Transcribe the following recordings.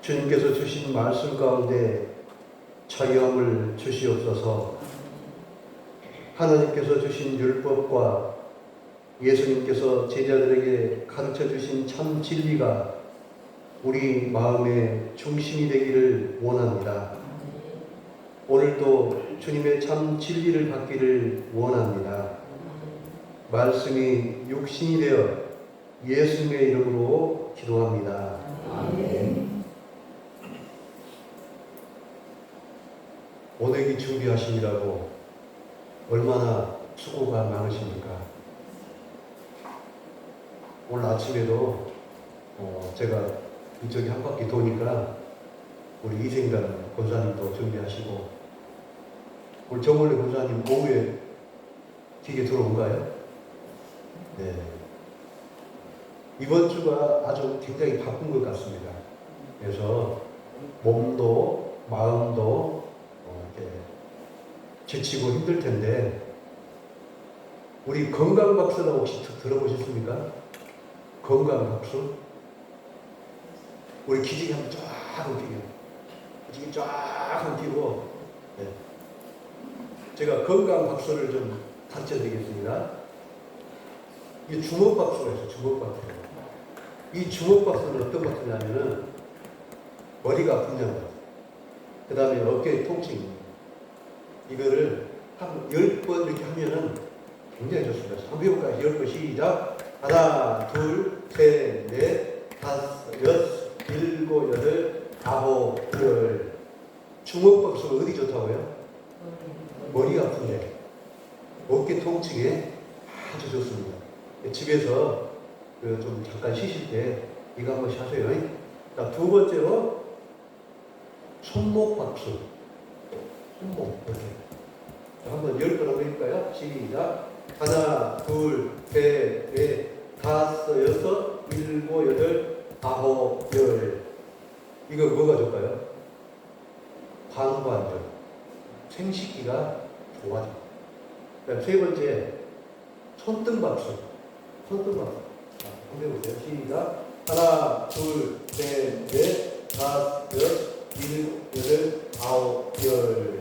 주님께서 주신 말씀 가운데 자유함을 주시옵소서. 하나님께서 주신 율법과 예수님께서 제자들에게 가르쳐 주신 참 진리가 우리 마음의 중심이 되기를 원합니다. 오늘도 주님의 참 진리를 받기를 원합니다. 말씀이 육신이 되어 예수님의 이름으로 기도합니다. 아멘. 오내기 준비하시느라고 얼마나 수고가 많으십니까? 오늘 아침에도 제가 이쪽에 한 바퀴 도니까 우리 이생단 권사님도 준비하시고, 우리 정원래 권사님 오후에 기계 들어온가요? 네. 이번 주가 아주 굉장히 바쁜 것 같습니다. 그래서 몸도 마음도 이렇게 지치고 힘들 텐데, 우리 건강박수라고 혹시 들어보셨습니까? 건강박수? 우리 기지개 한번 쫙 움직여요. 기지개 쫙 움직이고, 네. 제가 건강박수를 좀 가르쳐 드리겠습니다. 이 주먹박수가 있어요. 주먹박수. 이 주먹박수는 어떤 박수냐면은 머리가 아픈 장, 그 다음에 어깨 통증, 이거를 한 10번 이렇게 하면은 굉장히 좋습니다. 한번 해볼까요? 10번 시작. 하나, 둘, 셋, 넷, 다섯, 여섯, 일곱, 여덟, 아홉, 열. 주먹박수가 어디 좋다고요? 머리가 아픈데, 어깨 통증에 아주 좋습니다. 집에서 좀 잠깐 쉬실 때 이거 한 번씩 하세요. 자, 두 번째로 손목박수. 손목 이렇게. 자, 한번 10번 한번 해볼까요? 시작. 하나, 둘, 셋, 넷, 다섯, 여섯, 일곱, 여덟, 아홉, 열. 이거 뭐가 좋을까요? 방관절, 생식기가 좋아져. 그다음 세 번째, 손등박수. 손등박수. 자, 한번 해보세요. 시작. 하나, 둘, 셋, 넷, 다섯, 여섯, 일곱, 여덟, 아홉, 열.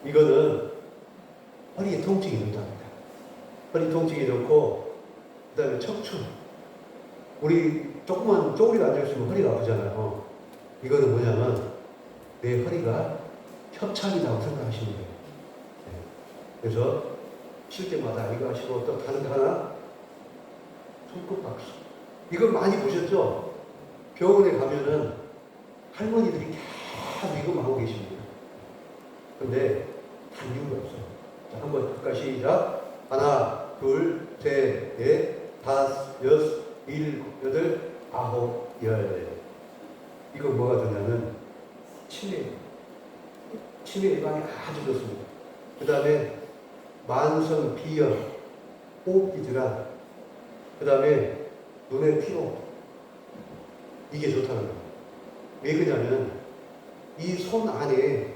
이거는 허리에 통증이 좋답니다. 허리 통증이 좋고, 그 다음에 척추. 우리 조그만 쪼그리고 앉아있으면 허리가 아프잖아요. 이거는 뭐냐면 내 허리가 협착이라고 생각하시면 돼요. 네. 그래서 쉴 때마다 이거 하시고, 또 다른 거 하나, 손끝박수. 이거 많이 보셨죠? 병원에 가면은 할머니들이 계속 이거 하고 계십니다. 근데 단 이유가 없어요. 자, 한번 가까이 시작. 하나, 둘, 셋, 넷, 다섯, 여섯, 일곱, 여덟, 아홉, 열. 이거 뭐가 좋냐면 치매 예방에 아주 좋습니다. 그 다음에 만성 비염, 호흡기 질환, 그 다음에 눈의 피로, 이게 좋다는 거예요. 왜 그러냐면 이 손 안에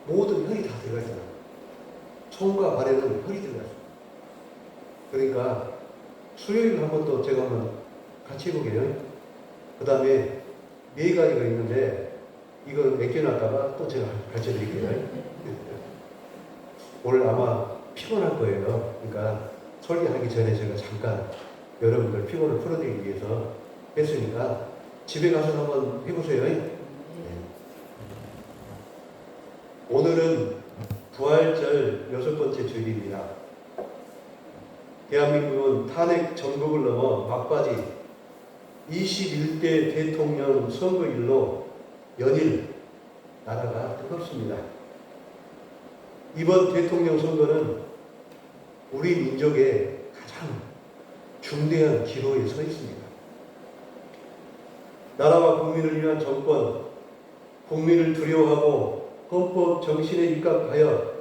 모든 혈이 다 들어가 있잖아요. 손과 발에는 혈이 들어가 있어요. 그러니까 수요일 한번 또 제가 한번 같이 해보게요. 그 다음에 네 가지가 있는데 이걸 맡겨놨다가 또 제가 가르쳐 드릴게요. 오늘 아마 피곤할 거예요. 그러니까 설계하기 전에 제가 잠깐 여러분들 피곤을 풀어드리기 위해서 했으니까 집에 가서 한번 해보세요. 네. 오늘은 부활절 6번째 주일입니다. 대한민국은 탄핵 정국을 넘어 막바지 21대 대통령 선거일로 연일 나라가 뜨겁습니다. 이번 대통령 선거는 우리 민족의 가장 중대한 기로에 서 있습니다. 나라와 국민을 위한 정권, 국민을 두려워하고 헌법 정신에 입각하여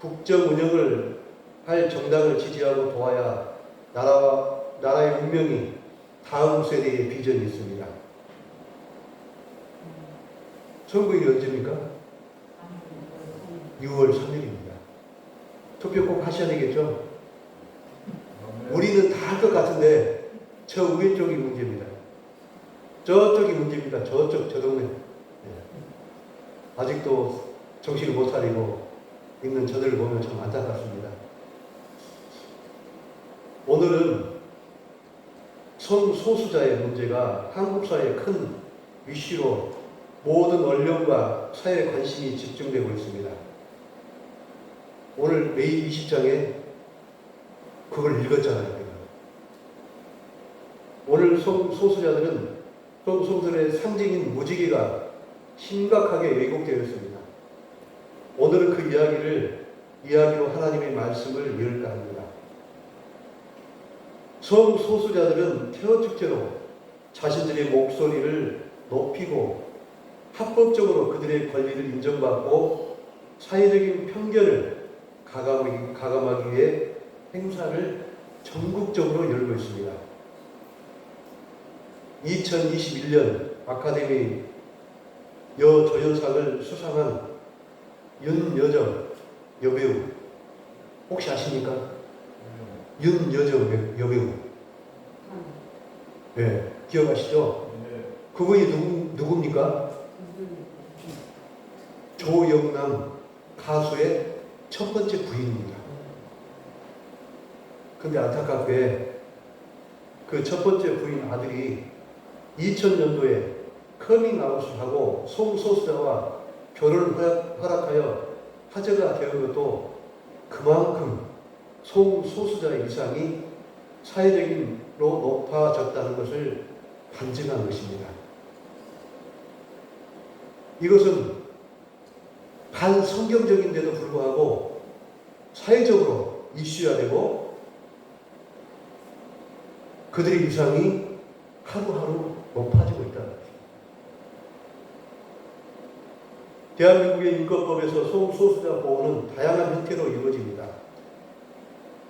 국정 운영을 할 정당을 지지하고 도와야 나라의 운명이 다음 세대의 비전이 있습니다. 선거일이 언제입니까? 6월 3일입니다. 투표 꼭 하셔야 되겠죠? 우리는 다 할 것 같은데 저 왼쪽이 문제입니다. 저쪽이 문제입니다. 저쪽, 저 동네. 아직도 정신을 못 차리고 있는 저들을 보면 참 안타깝습니다. 오늘은 성소수자의 문제가 한국 사회의 큰 이슈로 모든 언론과 사회 관심이 집중되고 있습니다. 오늘 매일 20장에 그걸 읽었잖아요. 오늘 성소수자들은 성소수자의 상징인 무지개가 심각하게 왜곡되어 있습니다. 오늘은 그 이야기로 하나님의 말씀을 열까 합니다. 성소수자들은 태어 축제로 자신들의 목소리를 높이고 합법적으로 그들의 권리를 인정받고 사회적인 편견을 가감하기 위해 행사를 전국적으로 열고 있습니다. 2021년 아카데미 여조연상을 수상한 윤여정 여배우 혹시 아십니까? 윤여정 여배우. 네, 기억하시죠? 그분이 누굽니까? 조영남 가수의 첫 번째 부인입니다. 근데 안타깝게 그 첫 번째 부인 아들이 2000년도에 커밍아웃을 하고 성소수자와 결혼을 허락하여 화제가 되는 것도 그만큼 성소수자의 위상이 사회적으로 높아졌다는 것을 반증한 것입니다. 이것은 반성경적인데도 불구하고 사회적으로 이슈가 되고 그들의 위상이 하루하루 높아지고 있다는 것입니다. 대한민국의 인권법에서 성소수자 보호는 다양한 형태로 이루어집니다.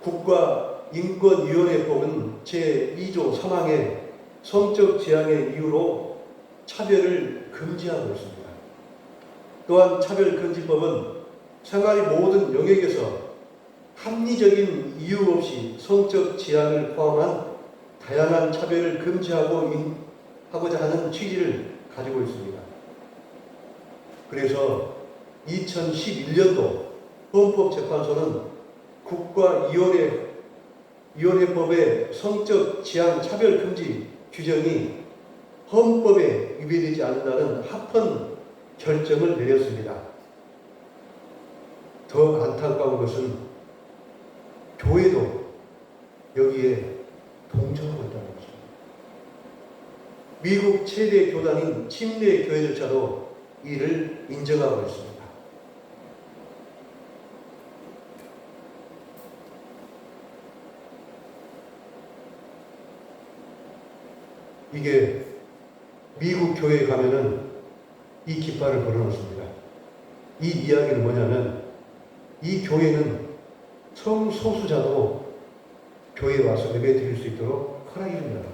국가인권위원회법은 제2조 3항에 성적 지향의 이유로 차별을 금지하고 있습니다. 또한 차별금지법은 생활의 모든 영역에서 합리적인 이유 없이 성적 지향을 포함한 다양한 차별을 금지하고자 하는 취지를 가지고 있습니다. 그래서 2011년도 헌법재판소는 국가위원회법의 성적 지향 차별 금지 규정이 헌법에 위배되지 않는다는 합헌 결정을 내렸습니다. 더 안타까운 것은 교회도 여기에 동조하고 있다는 것입니다. 미국 최대 교단인 침례교회조차도 이를 인정하고 있습니다. 이게 미국 교회에 가면은 이 깃발을 걸어놓습니다. 이 이야기는 뭐냐면 이 교회는 성소수자도 교회에 와서 예배 드릴 수 있도록 허락해줍니다.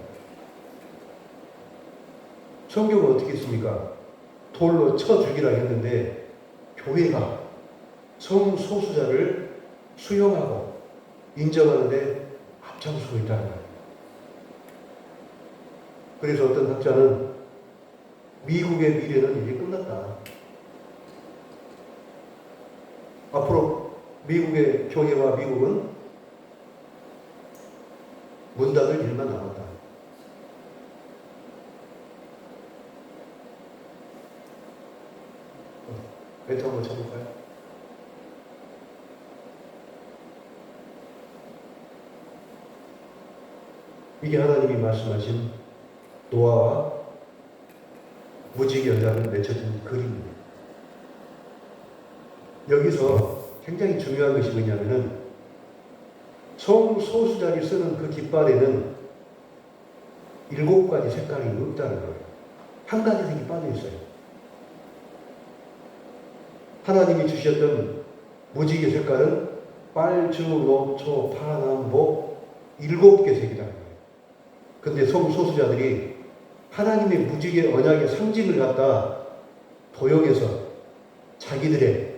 성경은 어떻게 했습니까? 돌로 쳐 죽이라 했는데 교회가 성소수자를 수용하고 인정하는데 앞장서고 있다는 거예요. 그래서 어떤 학자는 미국의 미래는 이제 끝났다. 앞으로 미국의 교회와 미국은 문 닫을 일만 남았다. 멘트 한번 쳐볼까요? 이게 하나님이 말씀하신 노아와 무지개 여자를 맺혀진 그림입니다. 여기서 굉장히 중요한 것이 뭐냐면은 성소수자를 쓰는 그 깃발에는 7가지 색깔이 없다는 거예요. 한 가지 색이 빠져 있어요. 하나님이 주셨던 무지개 색깔은 빨주, 녹초, 파남보 7개 색이라는 거예요. 근데 성소수자들이 하나님의 무지개 언약의 상징을 갖다 도용해서 자기들의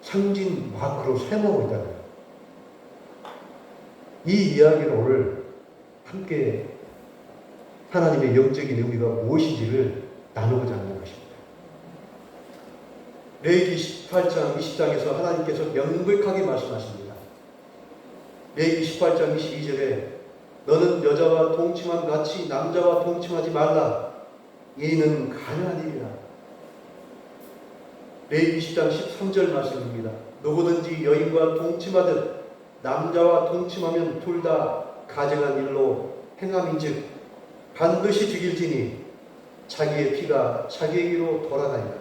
상징 마크로 사용하고 있다는 거예요. 이 이야기를 오늘 함께 하나님의 영적인 의미가 무엇인지를 나누고자 하는 것입니다. 레위기 18장 20장에서 하나님께서 명백하게 말씀하십니다. 레위기 18장 22절에 너는 여자와 동침함 같이 남자와 동침하지 말라. 이는 가증한 일이라. 레위기 10장 13절 말씀입니다. 누구든지 여인과 동침하듯 남자와 동침하면 둘 다 가증한 일로 행함인즉 반드시 죽일지니 자기의 피가 자기에게로 돌아가리라.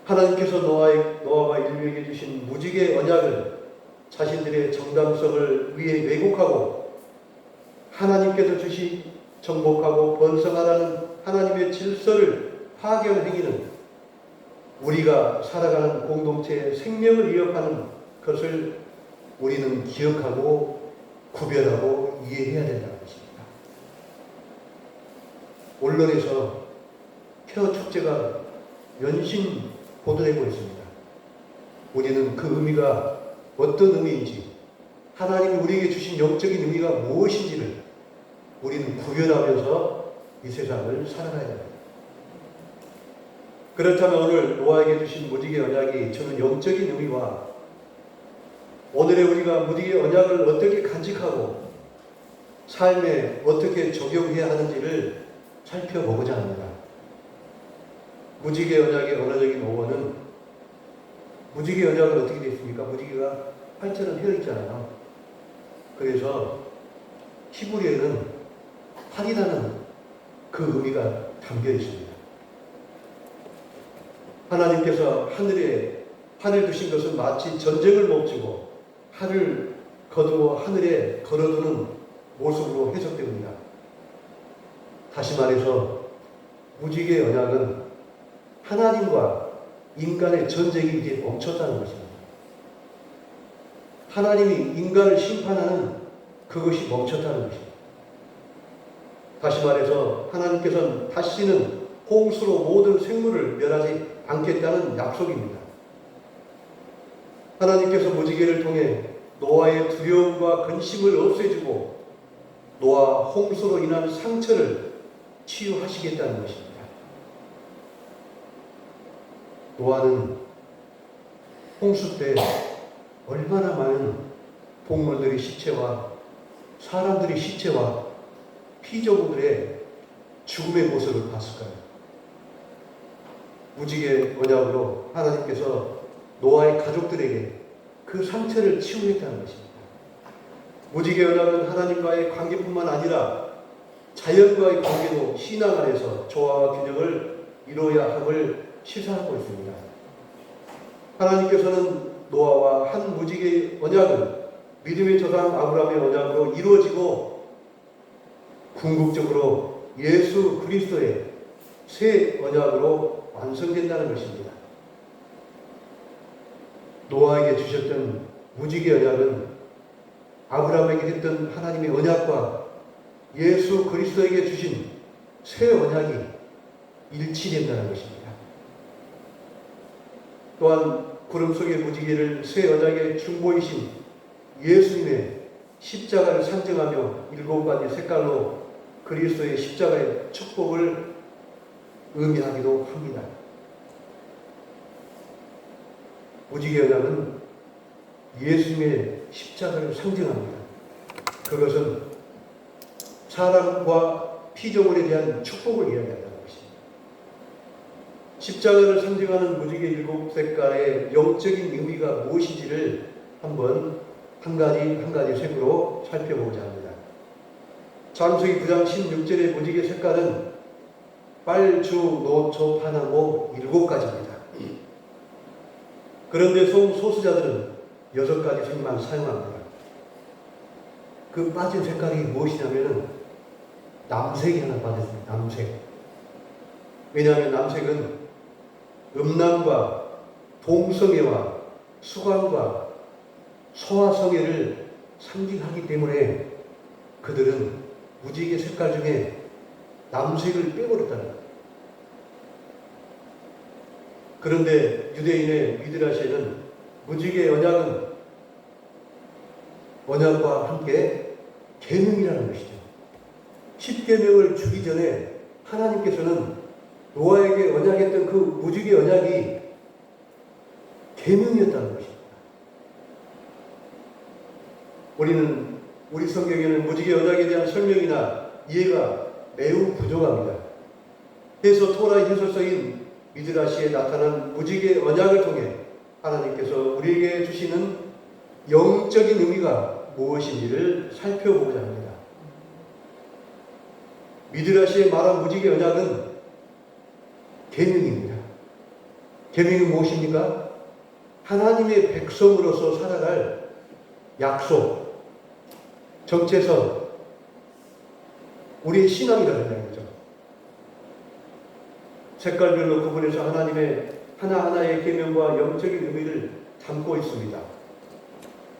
하나님께서 노아와 인류에게 주신 무지개 언약을 자신들의 정당성을 위해 왜곡하고 하나님께서 주신 정복하고 번성하라는 하나님의 질서를 파괴하는 행위는 우리가 살아가는 공동체의 생명을 위협하는 것을 우리는 기억하고 구별하고 이해해야 된다는 것입니다. 언론에서 폐허 축제가 연신 보도되고 있습니다. 우리는 그 의미가 어떤 의미인지, 하나님이 우리에게 주신 영적인 의미가 무엇인지를 우리는 구별하면서 이 세상을 살아가야 됩니다. 그렇다면 오늘 노아에게 주신 무지개 언약이 저는 영적인 의미와 오늘의 우리가 무지개 언약을 어떻게 간직하고 삶에 어떻게 적용해야 하는지를 살펴보고자 합니다. 무지개 언약의 언어적인 어원은 무지개 언약은 어떻게 되어 있습니까? 무지개가 활처럼 휘어 있잖아요. 그래서 히브리어에는 활이라는 그 의미가 담겨 있습니다. 하나님께서 하늘에 활을 두신 것은 마치 전쟁을 멈추고 활을 거두어 하늘에 걸어두는 모습으로 해석됩니다. 다시 말해서 무지개 언약은 하나님과 인간의 전쟁이 이제 멈췄다는 것입니다. 하나님이 인간을 심판하는 그것이 멈췄다는 것입니다. 다시 말해서 하나님께서는 다시는 홍수로 모든 생물을 멸하지 않겠다는 약속입니다. 하나님께서 무지개를 통해 노아의 두려움과 근심을 없애주고 노아 홍수로 인한 상처를 치유하시겠다는 것입니다. 노아는 홍수 때 얼마나 많은 동물들의 시체와 사람들의 시체와 피조물들의 죽음의 모습을 봤을까요? 무지개 언약으로 하나님께서 노아의 가족들에게 그 상처를 치유했다는 것입니다. 무지개 언약은 하나님과의 관계뿐만 아니라 자연과의 관계도 신앙 안에서 조화와 균형을 이루어야 함을 시사하고 있습니다. 하나님께서는 노아와 한 무지개 언약은 믿음의 조상 아브라함의 언약으로 이루어지고 궁극적으로 예수 그리스도의 새 언약으로 완성된다는 것입니다. 노아에게 주셨던 무지개 언약은 아브라함에게 했던 하나님의 언약과 예수 그리스도에게 주신 새 언약이 일치된다는 것입니다. 또한 구름 속의 무지개를 새 언약의 중보이신 예수님의 십자가를 상징하며 7가지 색깔로 그리스도의 십자가의 축복을 의미하기도 합니다. 무지개 언약은 예수님의 십자가를 상징합니다. 그것은 사람과 피조물에 대한 축복을 이야기한다는 것입니다. 십자가를 상징하는 무지개 7색깔의 영적인 의미가 무엇인지를 한번 한 가지 색으로 살펴보고자 합니다. 창세기 9장 16절의 무지개 색깔은 빨주, 노초, 파나고 7가지입니다. 그런데 소수자들은 6가지 색만 사용합니다. 그 빠진 색깔이 무엇이냐면 남색이 하나 빠졌습니다. 남색. 왜냐하면 남색은 음란과 동성애와 수관과 소아성애를 상징하기 때문에 그들은 무지개 색깔 중에 남색을 빼버렸다는 거예요. 그런데 유대인의 미드라시에는 무지개 언약은 언약과 함께 계명이라는 것이죠. 십계명을 주기 전에 하나님께서는 노아에게 언약했던 그 무지개 언약이 계명이었다는 것입니다. 우리 성경에는 무지개 언약에 대한 설명이나 이해가 매우 부족합니다. 그래서 토라의 해설서인 미드라시에 나타난 무지개 언약을 통해 하나님께서 우리에게 주시는 영적인 의미가 무엇인지를 살펴보고자 합니다. 미드라시에 말한 무지개 언약은 계명입니다. 계명이 무엇입니까? 하나님의 백성으로서 살아갈 약속, 정체성, 우리의 신앙이라는 이야기죠. 색깔별로 구분해서 하나님의 하나하나의 계명과 영적인 의미를 담고 있습니다.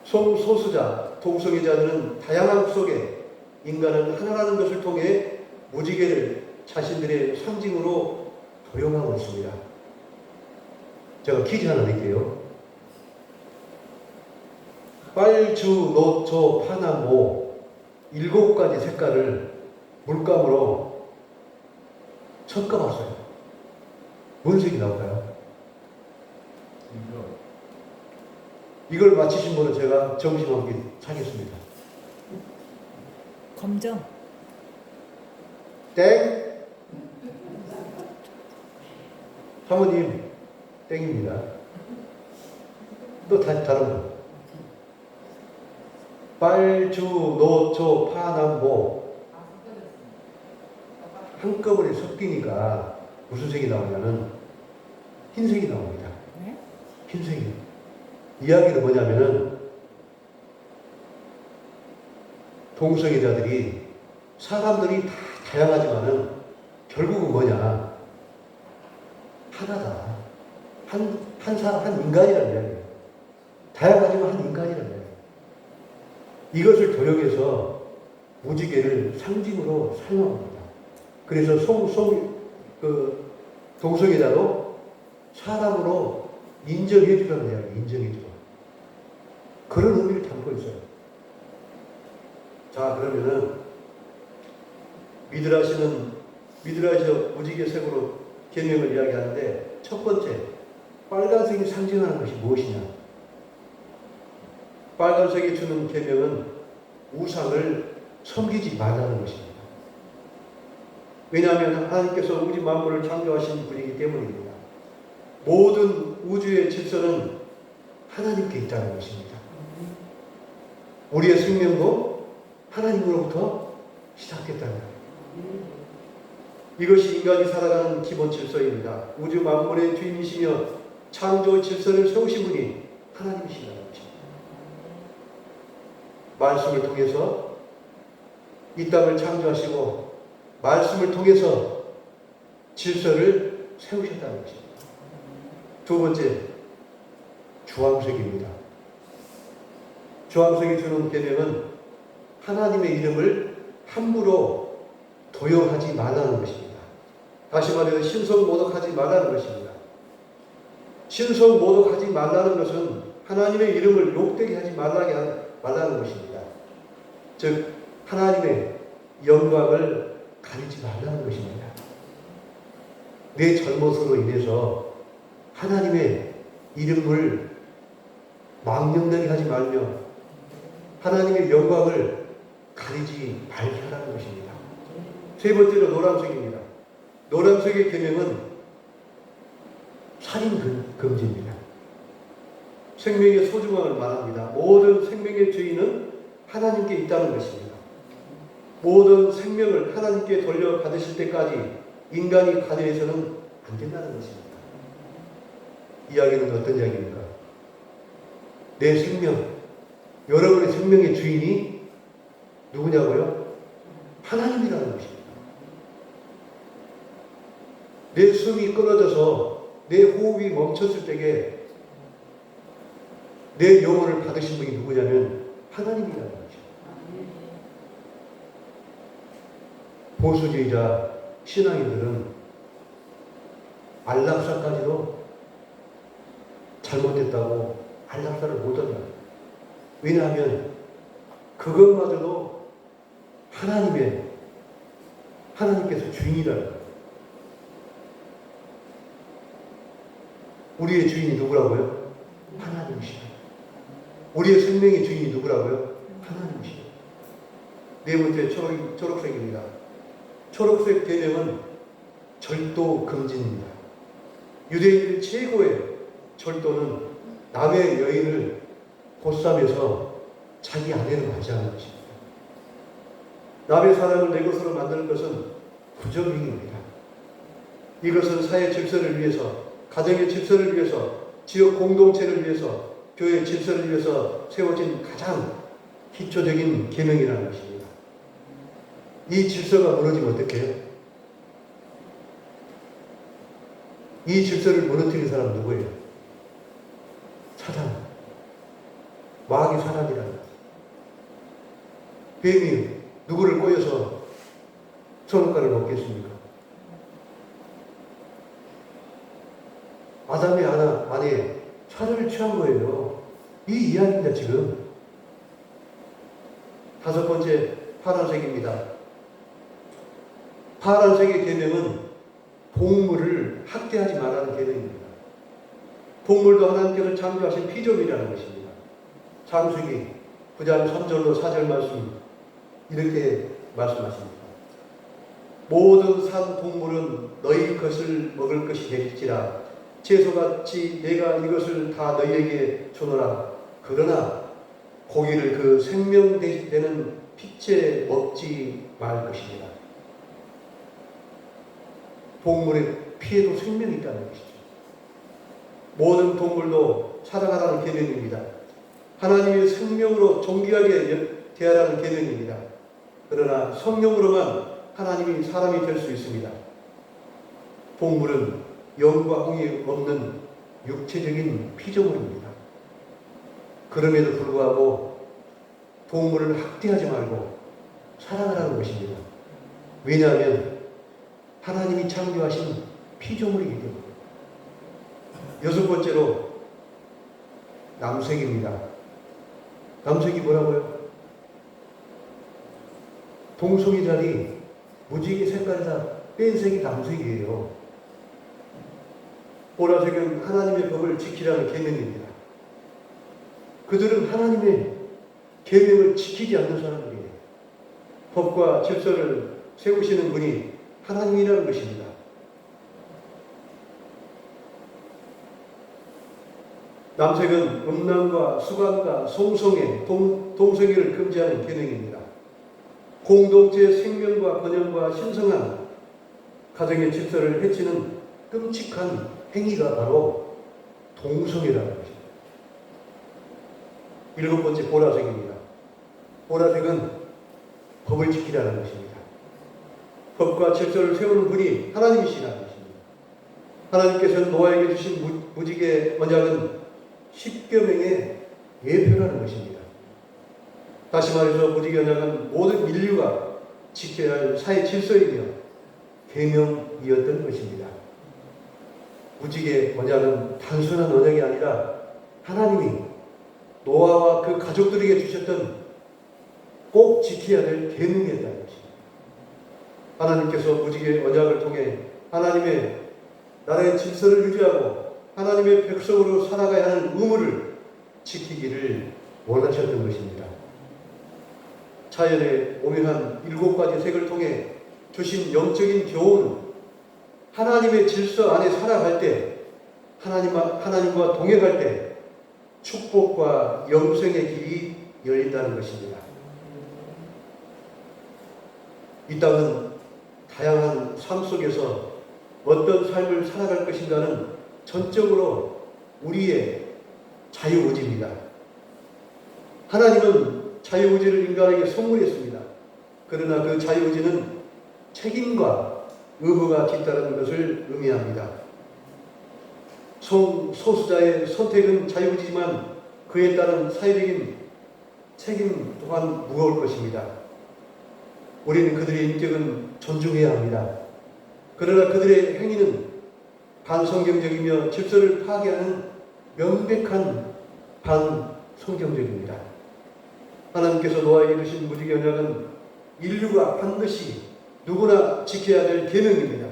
소수자, 동성애자들은 다양한 속에 인간은 하나라는 것을 통해 무지개를 자신들의 상징으로 도용하고 있습니다. 제가 퀴즈 하나 낼게요. 빨주, 노초, 파나모 7가지 색깔을 물감으로 섞어봤어요. 뭔 색이 나올까요? 이걸 맞히신 분은 제가 점심 한 끼 사겠습니다. 검정. 땡! 사모님, 땡입니다. 또 다른 분. 빨주, 노초, 파남보 한꺼번에 섞이니까 무슨 색이 나오냐면 흰색이 나옵니다. 네? 흰색이. 이야기는 뭐냐면은 동성애자들이 사람들이 다 다양하지만은 결국은 뭐냐? 하나다. 한 사람, 한 인간이라는 이야기예요. 다양하지만 한 인간이라는 이야기예요. 이것을 도용해서 무지개를 상징으로 사용합니다. 그래서 동성애자도 사람으로 인정해주라는 이야기, 인정해주라. 그런 의미를 담고 있어요. 자, 그러면은 미드라시 무지개 색으로 계명을 이야기하는데 첫 번째, 빨간색이 상징하는 것이 무엇이냐? 빨간색이 주는 계명은 우상을 섬기지 말라는 것입니다. 왜냐하면 하나님께서 우주 만물을 창조하신 분이기 때문입니다. 모든 우주의 질서는 하나님께 있다는 것입니다. 우리의 생명도 하나님으로부터 시작했다는 거예요. 이것이 인간이 살아가는 기본 질서입니다. 우주 만물의 주인이시며 창조 질서를 세우신 분이 하나님이시라는 것입니다. 말씀을 통해서 이 땅을 창조하시고 말씀을 통해서 질서를 세우셨다는 것입니다. 두 번째, 주황색입니다. 주황색이 주는 계명은 하나님의 이름을 함부로 도용하지 말라는 것입니다. 다시 말해서 신성모독하지 말라는 것입니다. 신성모독하지 말라는 것은 하나님의 이름을 욕되게 하지 말라는 것입니다. 즉 하나님의 영광을 가리지 말라는 것입니다. 내 잘못으로 인해서 하나님의 이름을 망령되게 하지 말며 하나님의 영광을 가리지 말라는 것입니다. 세 번째로 노란색입니다. 노란색의 계명은 살인 금지입니다. 생명의 소중함을 말합니다. 모든 생명의 주인은 하나님께 있다는 것입니다. 모든 생명을 하나님께 돌려받으실 때까지 인간이 가져해서는 안 된다는 것입니다. 이야기는 어떤 이야기입니까? 내 생명, 여러분의 생명의 주인이 누구냐고요? 하나님이라는 것입니다. 내 숨이 끊어져서 내 호흡이 멈췄을 때에 내 영혼을 받으신 분이 누구냐면 하나님이라는 거죠. 보수주의자 신앙인들은 안락사까지도 잘못됐다고 안락사를 못한다. 왜냐하면 그것마저도 하나님의 하나님께서 주인이라는 거예요. 우리의 주인이 누구라고요? 하나님이시죠. 우리의 생명의 주인이 누구라고요? 하나님이시죠. 네 번째 초록색입니다. 초록색 계명은 절도 금지입니다. 유대인들 최고의 절도는 남의 여인을 보쌈해서 자기 아내로 맞이하는 것입니다. 남의 사람을 내 것으로 만드는 것은 부정행위입니다. 이것은 사회 질서를 위해서, 가정의 질서를 위해서, 지역 공동체를 위해서, 교회 질서를 위해서 세워진 가장 기초적인 계명이라는 것입니다. 이 질서가 무너지면 어떻게 해요? 이 질서를 무너뜨린 사람 누구예요? 사단. 마귀 사단이라는 거죠. 뱀이 누구를 꼬여서 선악과를 먹겠습니까? 아담의 아내에 사료를 취한 거예요. 이 이야기입니다, 지금. 다섯 번째, 파란색입니다. 파란색의 계명은 동물을 학대하지 말라는 계명입니다. 동물도 하나님께서 창조하신 피조물이라는 것입니다. 창세기 9장 3절로 4절 말씀 이렇게 말씀하십니다. 모든 산 동물은 너희 것을 먹을 것이 될지라 채소같이 내가 이것을 다 너희에게 주노라. 그러나 고기를 그 생명되는 빛에 먹지 말 것입니다. 동물의 피에도 생명이 있다는 것이죠. 모든 동물도 살아가라는 계명입니다. 하나님의 생명으로 존귀하게 대하라는 계명입니다. 그러나 성령으로만 하나님이 사람이 될 수 있습니다. 동물은 영과 홍이 없는 육체적인 피조물입니다. 그럼에도 불구하고 동물을 학대하지 말고 사랑하라는 것입니다. 왜냐하면 하나님이 창조하신 피조물이기 때문에. 여섯 번째로 남색입니다. 남색이 뭐라고요? 동성애자리 무지개 색깔이 다 뺀색이 남색이에요. 보라색은 하나님의 법을 지키라는 계명입니다. 그들은 하나님의 계명을 지키지 않는 사람들이에요. 법과 질서를 세우시는 분이 하나님이라는 것입니다. 남색은 음란과 수간과 송성애, 동성애를 금지하는 계명입니다. 공동체의 생명과 번영과 신성한 가정의 질서를 해치는 끔찍한 행위가 바로 동성애라는 것입니다. 일곱 번째 보라색입니다. 보라색은 법을 지키라는 것입니다. 법과 질서를 세우는 분이 하나님이시라는 것입니다. 하나님께서는 노아에게 주신 무지개 언약은 십계명의 예표라는 것입니다. 다시 말해서 무지개 언약은 모든 인류가 지켜야 할 사회 질서이며 계명이었던 것입니다. 무지개 언약은 단순한 언약이 아니라 하나님이 노아와 그 가족들에게 주셨던 꼭 지켜야 될 계명이었다는 것입니다. 하나님께서 무지개 언약을 통해 하나님의 나라의 질서를 유지하고 하나님의 백성으로 살아가야 하는 의무를 지키기를 원하셨던 것입니다. 자연의 오묘한 7가지 색을 통해 주신 영적인 교훈, 하나님의 질서 안에 살아갈 때, 하나님과 동행할 때 축복과 영생의 길이 열린다는 것입니다. 이 땅은 다양한 삶 속에서 어떤 삶을 살아갈 것인가는 전적으로 우리의 자유의지입니다. 하나님은 자유의지를 인간에게 선물했습니다. 그러나 그 자유의지는 책임과 의무가 뒤따르는 것을 의미합니다. 소수자의 선택은 자유의지지만 그에 따른 사회적인 책임 또한 무거울 것입니다. 우리는 그들의 인격은 존중해야 합니다. 그러나 그들의 행위는 반성경적이며 질서를 파괴하는 명백한 반성경적입니다. 하나님께서 노아에게 주신 무지개 언약은 인류가 반드시 누구나 지켜야 될 계명입니다.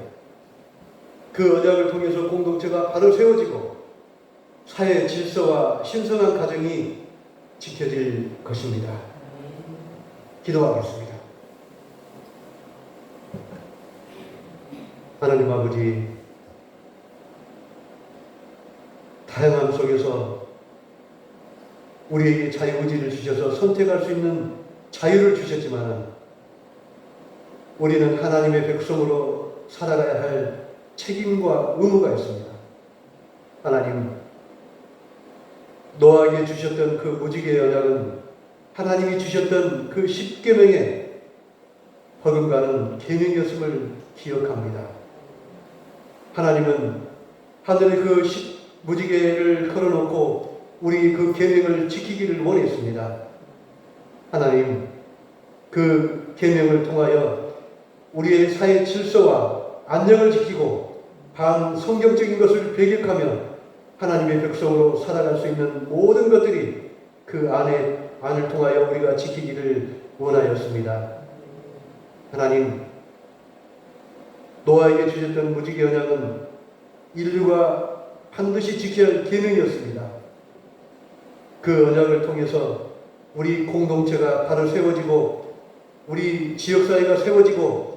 그 언약을 통해서 공동체가 바로 세워지고 사회 질서와 신성한 가정이 지켜질 것입니다. 기도하겠습니다. 하나님 아버지, 다양함 속에서 우리에게 자유의지를 주셔서 선택할 수 있는 자유를 주셨지만 우리는 하나님의 백성으로 살아가야 할 책임과 의무가 있습니다. 하나님, 노아에게 주셨던 그 무지개의 언약은 하나님이 주셨던 그 10계명의 버금가는 계명이었음을 기억합니다. 하나님은 하늘의 그 무지개를 걸어놓고 우리 그 계명을 지키기를 원했습니다. 하나님, 그 계명을 통하여 우리의 사회 질서와 안녕을 지키고 반성경적인 것을 배격하며 하나님의 백성으로 살아갈 수 있는 모든 것들이 그 안을 통하여 우리가 지키기를 원하였습니다. 하나님, 노아에게 주셨던 무지개 언약은 인류가 반드시 지켜야 할 계명이었습니다. 그 언약을 통해서 우리 공동체가 바로 세워지고 우리 지역사회가 세워지고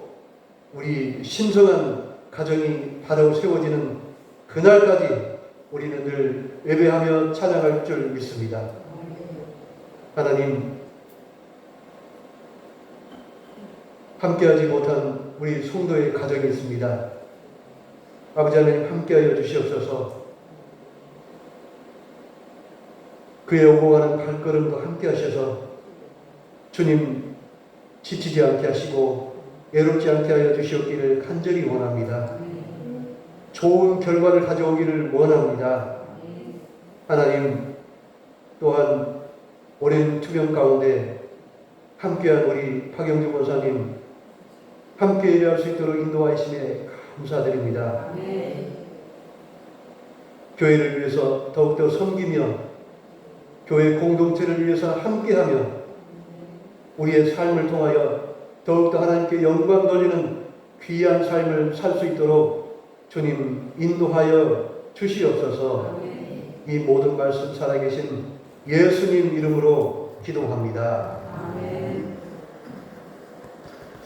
우리 신성한 가정이 바로 세워지는 그날까지 우리는 늘 예배하며 찬양할 줄 믿습니다. 하나님, 함께하지 못한 우리 성도의 가정이 있습니다. 아버지 하나님, 함께하여 주시옵소서. 그의 오고 가는 발걸음도 함께 하셔서 주님 지치지 않게 하시고 외롭지 않게 하여 주시옵기를 간절히 원합니다. 좋은 결과를 가져오기를 원합니다. 하나님, 또한 오랜 투병 가운데 함께한 우리 박영주 권사님 함께 예배할 수 있도록 인도하심에 감사드립니다. 교회를 위해서 더욱더 섬기며 교회 공동체를 위해서 함께하며 우리의 삶을 통하여 더욱더 하나님께 영광 돌리는 귀한 삶을 살 수 있도록 주님 인도하여 주시옵소서. 이 모든 말씀 살아계신 예수님 이름으로 기도합니다. 아멘.